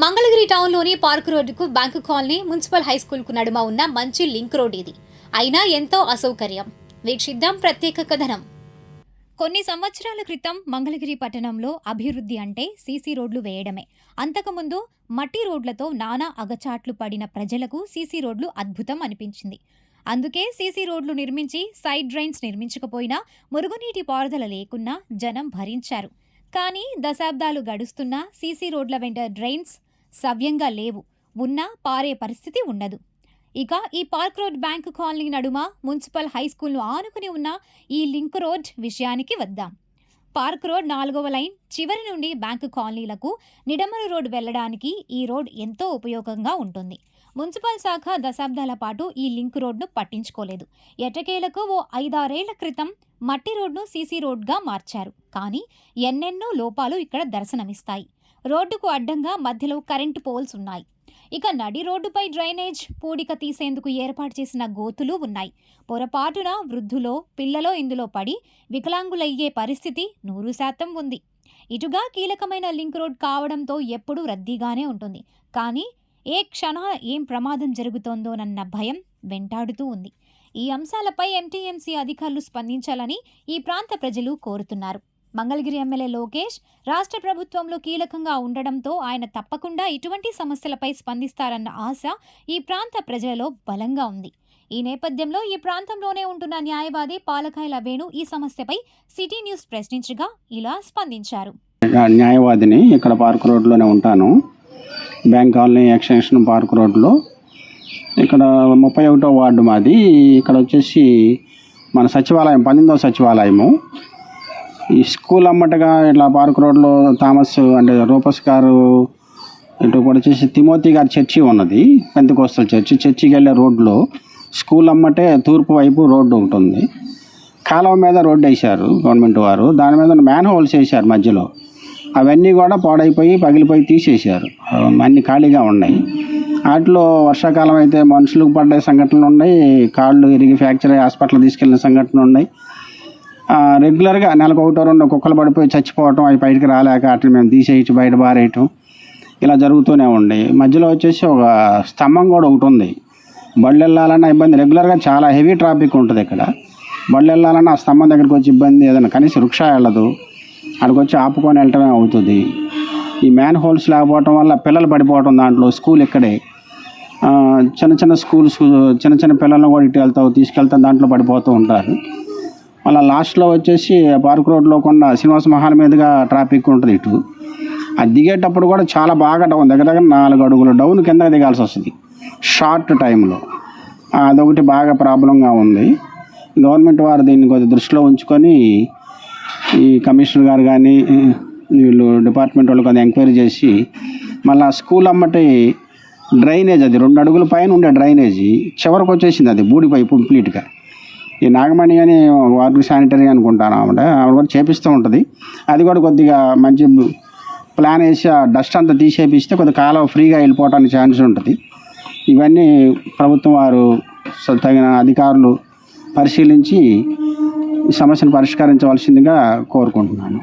Mangalagiri టౌన్లోని park రోడ్డుకు bank colony municipal high స్కూల్కు నడుమ ఉన్న మంచి లింక్ రోడ్ ఇది. అయినా ఎంతో అసౌకర్యం. వీక్షిద్దాం ప్రత్యేక కథనం. కొన్ని సంవత్సరాల క్రితం మంగళగిరి పట్టణంలో అభివృద్ధి అంటే సీసీ రోడ్లు వేయడమే. అంతకుముందు మట్టి రోడ్లతో నానా అగచాట్లు పడిన ప్రజలకు సీసీ రోడ్లు అద్భుతం అనిపించింది. అందుకే సీసీ రోడ్లు నిర్మించి సైడ్ డ్రైన్స్ నిర్మించకపోయినా మురుగునీటి పారుదల లేకున్నా జనం భరించారు. కానీ దశాబ్దాలు గడుస్తున్నా సీసీ రోడ్ల వెంట డ్రైన్స్ సవ్యంగా లేవు, ఉన్నా పారే పరిస్థితి ఉండదు. ఇక ఈ పార్క్ రోడ్ బ్యాంకు కాలనీ నడుమ మున్సిపల్ హై స్కూల్ను ఆనుకుని ఉన్న ఈ లింక్ రోడ్ విషయానికి వద్దాం. పార్క్ రోడ్ 4వ లైన్ చివరి నుండి బ్యాంకు కాలనీలకు నిడమరు రోడ్ వెళ్లడానికి ఈ రోడ్ ఎంతో ఉపయోగంగా ఉంటుంది. మున్సిపల్ శాఖ దశాబ్దాల పాటు ఈ లింక్ రోడ్ను పట్టించుకోలేదు. ఎటకేలకు ఓ 5-6 ఏళ్ల క్రితం మట్టి రోడ్ను సీసీ రోడ్గా మార్చారు. కానీ ఎన్నెన్నో లోపాలు ఇక్కడ దర్శనమిస్తాయి. రోడ్డుకు అడ్డంగా మధ్యలో కరెంటు పోల్స్ ఉన్నాయి. ఇక నడి రోడ్డుపై డ్రైనేజ్ పూడిక తీసేందుకు ఏర్పాటు చేసిన గోతులు ఉన్నాయి. పొరపాటున వృద్ధులో పిల్లలో ఇందులో పడి వికలాంగులయ్యే పరిస్థితి 100% ఉంది. ఇటుగా కీలకమైన లింక్ రోడ్ కావడంతో ఎప్పుడూ రద్దీగానే ఉంటుంది. కానీ ఏ క్షణాన ఏం ప్రమాదం జరుగుతోందోనన్న భయం వెంటాడుతూ ఉంది. ఈ అంశాలపై ఎంటీఎంసీ అధికారులు స్పందించాలని ఈ ప్రాంత ప్రజలు కోరుతున్నారు. మంగళగిరి ఎమ్మెల్యే లోకేష్ రాష్ట్ర ప్రభుత్వంలో కీలకంగా ఉండడంతో ఆయన తప్పకుండా ఇటువంటి సమస్యలపై స్పందిస్తారన్న ఆశ ఈ ప్రాంత ప్రజలలో బలంగా ఉంది. ఈ నేపథ్యంలో ఈ ప్రాంతంలోనే ఉంటున్న న్యాయవాది పాలకాయల వేణు ఈ సమస్యపై సిటీ న్యూస్ ప్రశ్నించగా ఇలా స్పందించారు. న్యాయవాదిని, ఇక్కడ పార్క్ రోడ్లోనే ఉంటాను. బ్యాంక్ కాలనీ ఎక్స్టెన్షన్ పార్క్ రోడ్లో ఇక్కడ 31వ వార్డు మాది. ఇక్కడ వచ్చేసి మన సచివాలయం 18వ సచివాలయము. ఈ స్కూల్ అమ్మటగా ఇట్లా పార్క్ రోడ్లో థామస్ అంటే రూపస్ గారు ఇటు కూడా వచ్చేసి తిమోతి గారి చర్చి ఉన్నది, పెంతెకోస్తల్ చర్చికి వెళ్ళే రోడ్లో స్కూల్ అమ్మటే తూర్పు వైపు రోడ్డు ఒకటి ఉంది. కాలువ మీద రోడ్డు వేశారు గవర్నమెంట్ వారు. దాని మీద మ్యాన్ హోల్స్ వేశారు మధ్యలో. అవన్నీ కూడా పాడైపోయి పగిలిపోయి తీసేశారు. అన్నీ ఖాళీగా ఉన్నాయి. వాటిలో వర్షాకాలం అయితే మనుషులకు పడ్డ సంఘటనలు ఉన్నాయి, కాళ్ళు ఇరిగి ఫ్రాక్చర్ అయ్యి హాస్పిటల్ తీసుకెళ్ళిన సంఘటనలు ఉన్నాయి. రెగ్యులర్గా నెలకు 1-2 కుక్కలు పడిపోయి చచ్చిపోవటం, అవి బయటికి రాలేక వాటిని మేము తీసేయటం, బయట బారేయటం ఇలా జరుగుతూనే ఉన్నాయి. మధ్యలో వచ్చేసి ఒక స్తంభం కూడా ఒకటి ఉంది. బళ్ళు వెళ్ళాలన్న ఇబ్బంది. రెగ్యులర్గా చాలా హెవీ ట్రాఫిక్ ఉంటుంది ఇక్కడ. బళ్ళు వెళ్ళాలన్న ఆ స్తంభం దగ్గరికి వచ్చి ఇబ్బంది. ఏదైనా కనీసం రిక్షా వెళ్ళదు, అక్కడికి వచ్చి ఆపుకొని వెళ్ళటమే అవుతుంది. ఈ మ్యాన్ హోల్స్ లేకపోవటం వల్ల పిల్లలు పడిపోవటం, దాంట్లో స్కూల్ ఇక్కడే చిన్న స్కూల్స్ చిన్న పిల్లలను కూడా ఇటు తీసుకెళ్తాం, దాంట్లో పడిపోతూ ఉంటారు. మళ్ళీ లాస్ట్లో వచ్చేసి పార్క్ రోడ్లో కొండ శ్రీనివాస మహాల్ మీదుగా ట్రాఫిక్ ఉంటుంది. ఇటు అది దిగేటప్పుడు కూడా చాలా బాగా డౌన్, దగ్గర 4 అడుగులు డౌన్ కిందకి దిగాల్సి వస్తుంది షార్ట్ టైంలో. అదొకటి బాగా ప్రాబ్లంగా ఉంది. గవర్నమెంట్ వారు దీన్ని కొద్దిగా దృష్టిలో ఉంచుకొని ఈ కమిషనర్ గారు కానీ వీళ్ళు డిపార్ట్మెంట్ వాళ్ళు కొంచెం ఎంక్వైరీ చేసి మళ్ళీ స్కూల్ అమ్మటి డ్రైనేజ్, అది 2 అడుగుల పైన ఉండే డ్రైనేజీ చివరికి వచ్చేసింది, అది బూడిపోయి కంప్లీట్గా. ఈ నాగమణి అని వాటర్ శానిటరీ అనుకుంటాను, ఆవిడ కూడా చేపిస్తూ ఉంటుంది. అది కూడా కొద్దిగా మంచి ప్లాన్ వేసి ఆ డస్ట్ అంతా తీసేపిస్తే కొద్దిగా కాలం ఫ్రీగా వెళ్ళిపోవడానికి ఛాన్స్ ఉంటుంది. ఇవన్నీ ప్రభుత్వం వారు తగిన అధికారులు పరిశీలించి ఈ సమస్యను పరిష్కరించవలసిందిగా కోరుకుంటున్నాను.